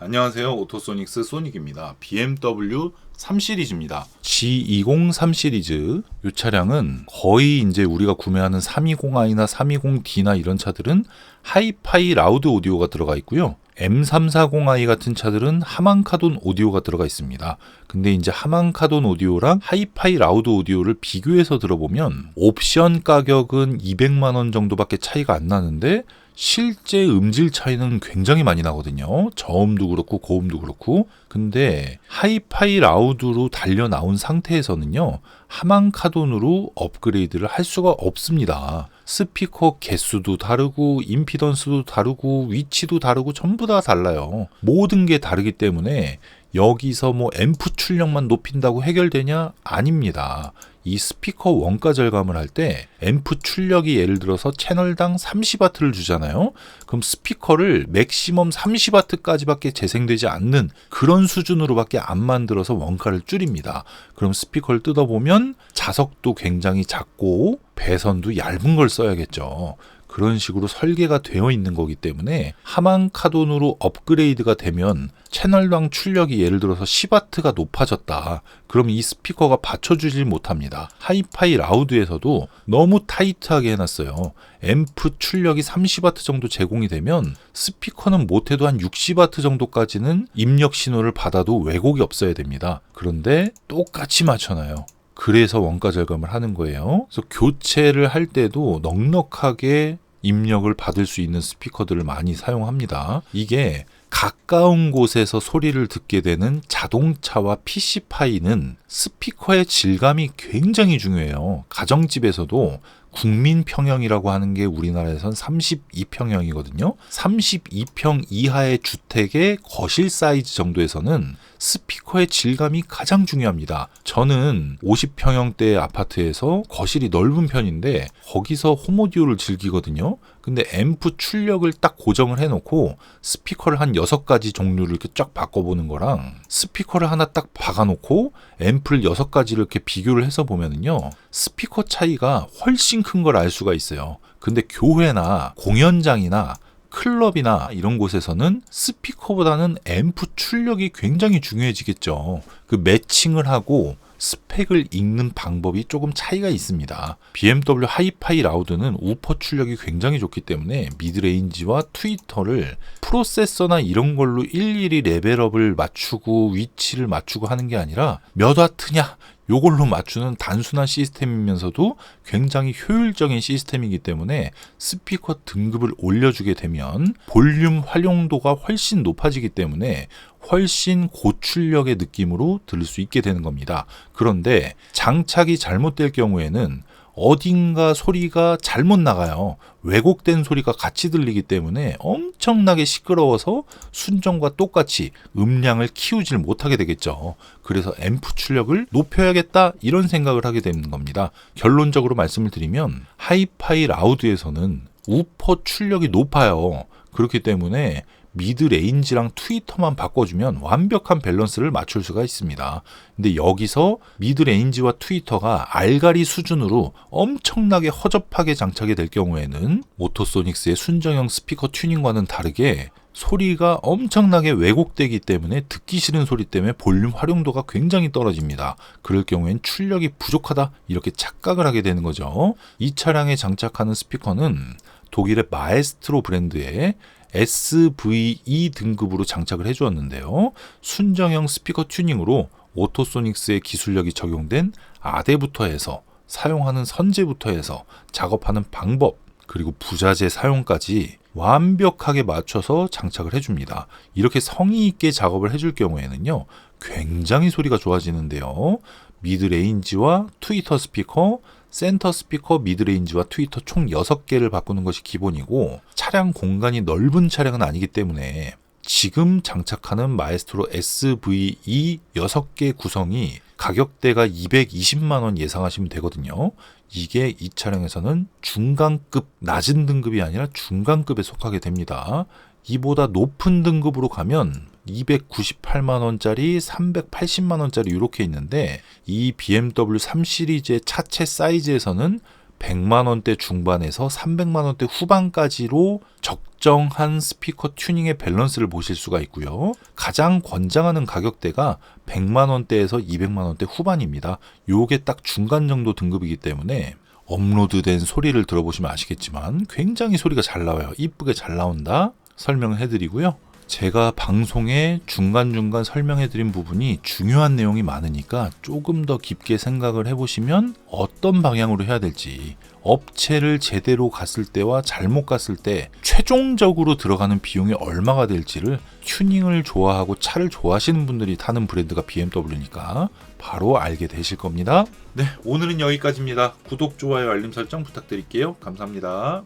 안녕하세요. 오토소닉스 소닉입니다. BMW 3 시리즈입니다. G20 3 시리즈. 이 차량은 거의 이제 우리가 구매하는 320i나 320D나 이런 차들은 하이파이 라우드 오디오가 들어가 있고요. M340i 같은 차들은 하만카돈 오디오가 들어가 있습니다. 근데 이제 하만카돈 오디오랑 하이파이 라우드 오디오를 비교해서 들어보면 옵션 가격은 200만 원 정도밖에 차이가 안 나는데 실제 음질 차이는 굉장히 많이 나거든요. 저음도 그렇고 고음도 그렇고. 근데 하이파이 라우드로 달려 나온 상태에서는요, 하만카돈으로 업그레이드를 할 수가 없습니다. 스피커 개수도 다르고 임피던스도 다르고 위치도 다르고 전부 다 달라요. 모든 게 다르기 때문에 여기서 뭐 앰프 출력만 높인다고 해결되냐? 아닙니다. 이 스피커 원가 절감을 할 때 앰프 출력이 예를 들어서 채널당 30W를 주잖아요. 그럼 스피커를 맥시멈 30W까지밖에 재생되지 않는 그런 수준으로밖에 안 만들어서 원가를 줄입니다. 그럼 스피커를 뜯어보면 자석도 굉장히 작고 배선도 얇은 걸 써야겠죠. 그런 식으로 설계가 되어 있는 거기 때문에 하만카돈으로 업그레이드가 되면 채널당 출력이 예를 들어서 10W가 높아졌다. 그럼 이 스피커가 받쳐주질 못합니다. 하이파이 라우드에서도 너무 타이트하게 해놨어요. 앰프 출력이 30W 정도 제공이 되면 스피커는 못해도 한 60W 정도까지는 입력 신호를 받아도 왜곡이 없어야 됩니다. 그런데 똑같이 맞춰놔요. 그래서 원가 절감을 하는 거예요. 그래서 교체를 할 때도 넉넉하게 입력을 받을 수 있는 스피커들을 많이 사용합니다. 이게 가까운 곳에서 소리를 듣게 되는 자동차와 PC파이는 스피커의 질감이 굉장히 중요해요. 가정집에서도 국민평형이라고 하는 게 우리나라에선 32평형이거든요. 32평 이하의 주택의 거실 사이즈 정도에서는 스피커의 질감이 가장 중요합니다. 저는 50평형대 아파트에서 거실이 넓은 편인데 거기서 홈오디오를 즐기거든요. 근데 앰프 출력을 딱 고정을 해놓고 스피커를 한 6가지 종류를 이렇게 쫙 바꿔보는 거랑 스피커를 하나 딱 박아놓고 앰프를 6가지를 이렇게 비교를 해서 보면은요, 스피커 차이가 훨씬 큰 걸 알 수가 있어요. 근데 교회나 공연장이나 클럽이나 이런 곳에서는 스피커보다는 앰프 출력이 굉장히 중요해지겠죠. 그 매칭을 하고 스펙을 읽는 방법이 조금 차이가 있습니다. BMW 하이파이 라우드는 우퍼 출력이 굉장히 좋기 때문에 미드레인지와 트위터를 프로세서나 이런 걸로 일일이 레벨업을 맞추고 위치를 맞추고 하는 게 아니라 몇 와트냐? 요걸로 맞추는 단순한 시스템이면서도 굉장히 효율적인 시스템이기 때문에 스피커 등급을 올려주게 되면 볼륨 활용도가 훨씬 높아지기 때문에 훨씬 고출력의 느낌으로 들을 수 있게 되는 겁니다. 그런데 장착이 잘못될 경우에는 어딘가 소리가 잘못 나가요. 왜곡된 소리가 같이 들리기 때문에 엄청나게 시끄러워서 순정과 똑같이 음량을 키우질 못하게 되겠죠. 그래서 앰프 출력을 높여야겠다 이런 생각을 하게 되는 겁니다. 결론적으로 말씀을 드리면 하이파이 라우드에서는 우퍼 출력이 높아요. 그렇기 때문에 미드레인지랑 트위터만 바꿔주면 완벽한 밸런스를 맞출 수가 있습니다. 근데 여기서 미드레인지와 트위터가 알가리 수준으로 엄청나게 허접하게 장착이 될 경우에는 오토소닉스의 순정형 스피커 튜닝과는 다르게 소리가 엄청나게 왜곡되기 때문에 듣기 싫은 소리 때문에 볼륨 활용도가 굉장히 떨어집니다. 그럴 경우엔 출력이 부족하다 이렇게 착각을 하게 되는 거죠. 이 차량에 장착하는 스피커는 독일의 마에스트로 브랜드의 SVE 등급으로 장착을 해주었는데요. 순정형 스피커 튜닝으로 오토소닉스의 기술력이 적용된 아대부터 해서 사용하는 선재부터 해서 작업하는 방법 그리고 부자재 사용까지 완벽하게 맞춰서 장착을 해줍니다. 이렇게 성의 있게 작업을 해줄 경우에는요, 굉장히 소리가 좋아지는데요. 미드레인지와 트위터 스피커, 센터 스피커, 미드레인지와 트위터 총 6개를 바꾸는 것이 기본이고 차량 공간이 넓은 차량은 아니기 때문에 지금 장착하는 마에스트로 SVE 6개 구성이 가격대가 220만 원 예상하시면 되거든요. 이게 이 차량에서는 중간급, 낮은 등급이 아니라 중간급에 속하게 됩니다. 이보다 높은 등급으로 가면 298만 원짜리, 380만 원짜리 이렇게 있는데 이 BMW 3 시리즈의 차체 사이즈에서는 100만원대 중반에서 300만원대 후반까지로 적정한 스피커 튜닝의 밸런스를 보실 수가 있고요. 가장 권장하는 가격대가 100만원대에서 200만원대 후반입니다. 요게 딱 중간 정도 등급이기 때문에 업로드된 소리를 들어보시면 아시겠지만 굉장히 소리가 잘 나와요. 이쁘게 잘 나온다 설명을 해드리고요. 제가 방송에 중간중간 설명해드린 부분이 중요한 내용이 많으니까 조금 더 깊게 생각을 해보시면 어떤 방향으로 해야 될지, 업체를 제대로 갔을 때와 잘못 갔을 때 최종적으로 들어가는 비용이 얼마가 될지를, 튜닝을 좋아하고 차를 좋아하시는 분들이 타는 브랜드가 BMW니까 바로 알게 되실 겁니다. 네, 오늘은 여기까지입니다. 구독, 좋아요, 알림 설정 부탁드릴게요. 감사합니다.